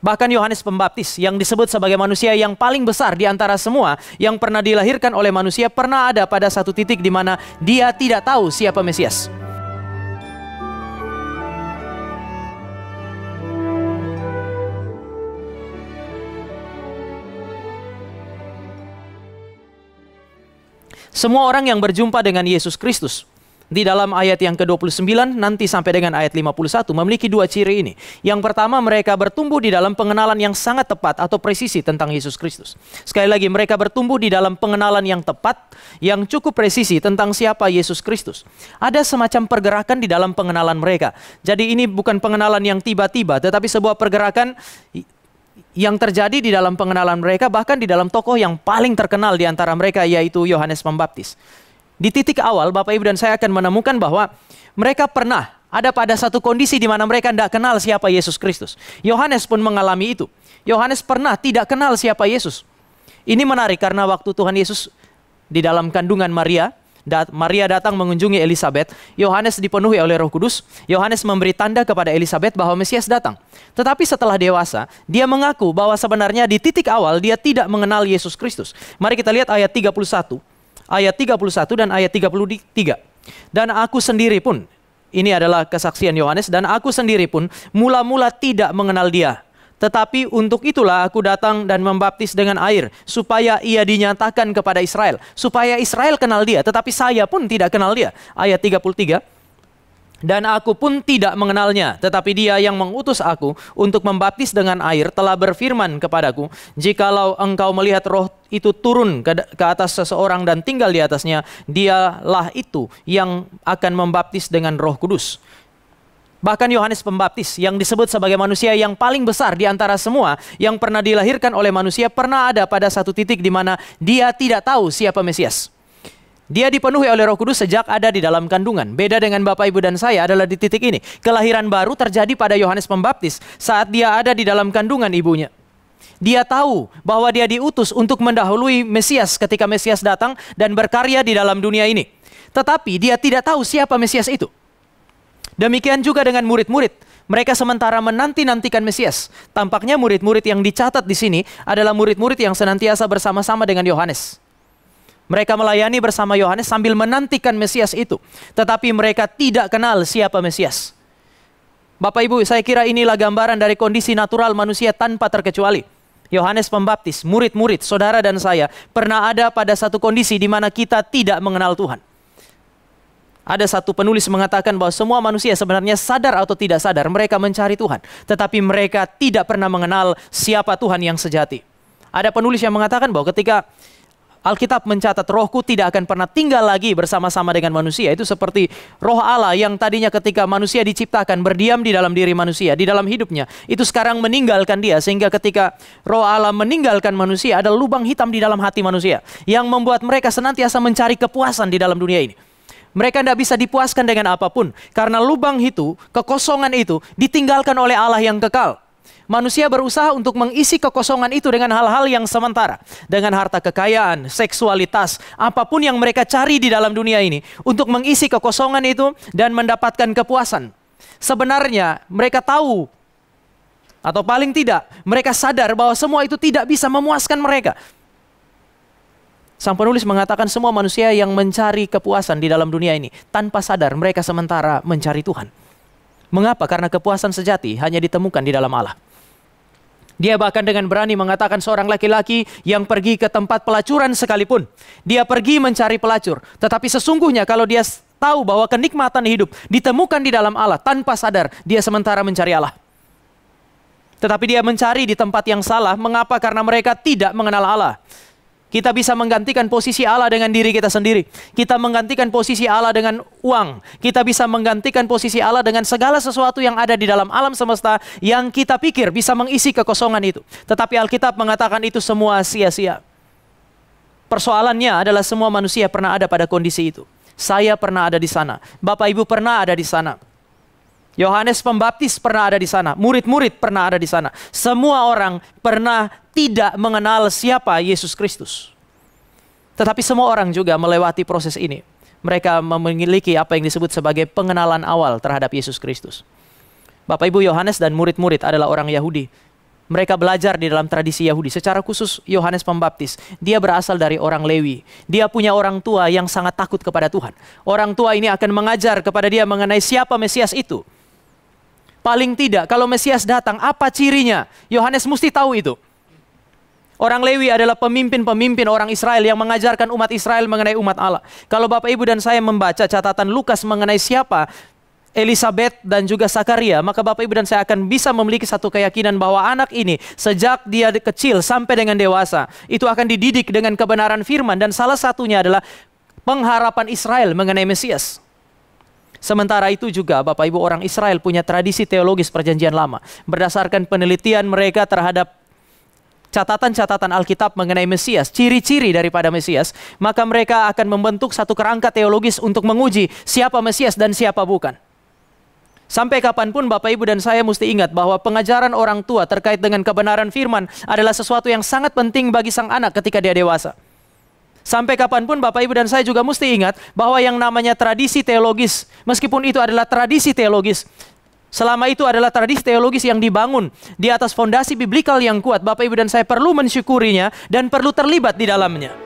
Bahkan Yohanes Pembaptis yang disebut sebagai manusia yang paling besar di antara semua yang pernah dilahirkan oleh manusia, pernah ada pada satu titik di mana dia tidak tahu siapa Mesias. Semua orang yang berjumpa dengan Yesus Kristus di dalam ayat yang ke-29 nanti sampai dengan ayat 51 memiliki dua ciri ini. Yang pertama, mereka bertumbuh di dalam pengenalan yang sangat tepat atau presisi tentang Yesus Kristus. Sekali lagi, mereka bertumbuh di dalam pengenalan yang tepat, yang cukup presisi tentang siapa Yesus Kristus. Ada semacam pergerakan di dalam pengenalan mereka. Jadi ini bukan pengenalan yang tiba-tiba, tetapi sebuah pergerakan yang terjadi di dalam pengenalan mereka, bahkan di dalam tokoh yang paling terkenal di antara mereka, yaitu Yohanes Pembaptis. Di titik awal, Bapak Ibu dan saya akan menemukan bahwa mereka pernah ada pada satu kondisi di mana mereka tidak kenal siapa Yesus Kristus. Yohanes pun mengalami itu. Yohanes pernah tidak kenal siapa Yesus. Ini menarik karena waktu Tuhan Yesus di dalam kandungan Maria datang mengunjungi Elisabet. Yohanes dipenuhi oleh Roh Kudus. Yohanes memberi tanda kepada Elisabet bahwa Mesias datang. Tetapi setelah dewasa, dia mengaku bahwa sebenarnya di titik awal dia tidak mengenal Yesus Kristus. Mari kita lihat ayat 31. Ayat 31 dan ayat 33. Dan aku sendiri pun, ini adalah kesaksian Yohanes, dan aku sendiri pun mula-mula tidak mengenal dia. Tetapi untuk itulah aku datang dan membaptis dengan air, supaya ia dinyatakan kepada Israel. Supaya Israel kenal dia, tetapi saya pun tidak kenal dia. Ayat 33. Dan aku pun tidak mengenalnya, tetapi dia yang mengutus aku untuk membaptis dengan air telah berfirman kepadaku, jikalau engkau melihat roh itu turun ke atas seseorang dan tinggal di atasnya, dialah itu yang akan membaptis dengan Roh Kudus. Bahkan Yohanes Pembaptis yang disebut sebagai manusia yang paling besar di antara semua yang pernah dilahirkan oleh manusia, pernah ada pada satu titik di mana dia tidak tahu siapa Mesias. Dia dipenuhi oleh Roh Kudus sejak ada di dalam kandungan. Beda dengan Bapak, Ibu, dan saya adalah di titik ini. Kelahiran baru terjadi pada Yohanes Pembaptis saat dia ada di dalam kandungan ibunya. Dia tahu bahwa dia diutus untuk mendahului Mesias ketika Mesias datang dan berkarya di dalam dunia ini. Tetapi dia tidak tahu siapa Mesias itu. Demikian juga dengan murid-murid. Mereka sementara menanti-nantikan Mesias. Tampaknya murid-murid yang dicatat di sini adalah murid-murid yang senantiasa bersama-sama dengan Yohanes. Mereka melayani bersama Yohanes sambil menantikan Mesias itu. Tetapi mereka tidak kenal siapa Mesias. Bapak Ibu, saya kira inilah gambaran dari kondisi natural manusia tanpa terkecuali. Yohanes Pembaptis, murid-murid, saudara dan saya pernah ada pada satu kondisi di mana kita tidak mengenal Tuhan. Ada satu penulis mengatakan bahwa semua manusia sebenarnya sadar atau tidak sadar mereka mencari Tuhan. Tetapi mereka tidak pernah mengenal siapa Tuhan yang sejati. Ada penulis yang mengatakan bahwa ketika Alkitab mencatat rohku tidak akan pernah tinggal lagi bersama-sama dengan manusia. Itu seperti roh Allah yang tadinya ketika manusia diciptakan berdiam di dalam diri manusia, di dalam hidupnya. Itu sekarang meninggalkan dia, sehingga ketika roh Allah meninggalkan manusia ada lubang hitam di dalam hati manusia yang membuat mereka senantiasa mencari kepuasan di dalam dunia ini. Mereka tidak bisa dipuaskan dengan apapun karena lubang itu, kekosongan itu ditinggalkan oleh Allah yang kekal. Manusia berusaha untuk mengisi kekosongan itu dengan hal-hal yang sementara. Dengan harta kekayaan, seksualitas, apapun yang mereka cari di dalam dunia ini. Untuk mengisi kekosongan itu dan mendapatkan kepuasan. Sebenarnya mereka tahu, atau paling tidak, mereka sadar bahwa semua itu tidak bisa memuaskan mereka. Sang penulis mengatakan semua manusia yang mencari kepuasan di dalam dunia ini, tanpa sadar mereka sementara mencari Tuhan. Mengapa? Karena kepuasan sejati hanya ditemukan di dalam Allah. Dia bahkan dengan berani mengatakan seorang laki-laki yang pergi ke tempat pelacuran sekalipun, dia pergi mencari pelacur. Tetapi sesungguhnya kalau dia tahu bahwa kenikmatan hidup ditemukan di dalam Allah, tanpa sadar dia sementara mencari Allah. Tetapi dia mencari di tempat yang salah. Mengapa? Karena mereka tidak mengenal Allah. Kita bisa menggantikan posisi Allah dengan diri kita sendiri. Kita menggantikan posisi Allah dengan uang. Kita bisa menggantikan posisi Allah dengan segala sesuatu yang ada di dalam alam semesta yang kita pikir bisa mengisi kekosongan itu. Tetapi Alkitab mengatakan itu semua sia-sia. Persoalannya adalah semua manusia pernah ada pada kondisi itu. Saya pernah ada di sana. Bapak Ibu pernah ada di sana. Yohanes Pembaptis pernah ada di sana. Murid-murid pernah ada di sana. Semua orang pernah tidak mengenal siapa Yesus Kristus. Tetapi semua orang juga melewati proses ini. Mereka memiliki apa yang disebut sebagai pengenalan awal terhadap Yesus Kristus. Bapak Ibu, Yohanes dan murid-murid adalah orang Yahudi. Mereka belajar di dalam tradisi Yahudi. Secara khusus Yohanes Pembaptis, dia berasal dari orang Lewi. Dia punya orang tua yang sangat takut kepada Tuhan. Orang tua ini akan mengajar kepada dia mengenai siapa Mesias itu. Paling tidak, kalau Mesias datang, apa cirinya? Yohanes mesti tahu itu. Orang Lewi adalah pemimpin-pemimpin orang Israel yang mengajarkan umat Israel mengenai umat Allah. Kalau Bapak Ibu dan saya membaca catatan Lukas mengenai siapa Elisabeth dan juga Zakaria, maka Bapak Ibu dan saya akan bisa memiliki satu keyakinan bahwa anak ini sejak dia kecil sampai dengan dewasa itu akan dididik dengan kebenaran firman, dan salah satunya adalah pengharapan Israel mengenai Mesias. Sementara itu juga Bapak Ibu, orang Israel punya tradisi teologis perjanjian lama. Berdasarkan penelitian mereka terhadap catatan-catatan Alkitab mengenai Mesias, ciri-ciri daripada Mesias, maka mereka akan membentuk satu kerangka teologis untuk menguji siapa Mesias dan siapa bukan. Sampai kapanpun Bapak Ibu dan saya mesti ingat bahwa pengajaran orang tua terkait dengan kebenaran firman adalah sesuatu yang sangat penting bagi sang anak ketika dia dewasa. Sampai kapanpun Bapak Ibu dan saya juga mesti ingat bahwa yang namanya tradisi teologis, meskipun itu adalah tradisi teologis, selama itu adalah tradisi teologis yang dibangun di atas fondasi biblikal yang kuat, Bapak Ibu dan saya perlu mensyukurinya dan perlu terlibat di dalamnya.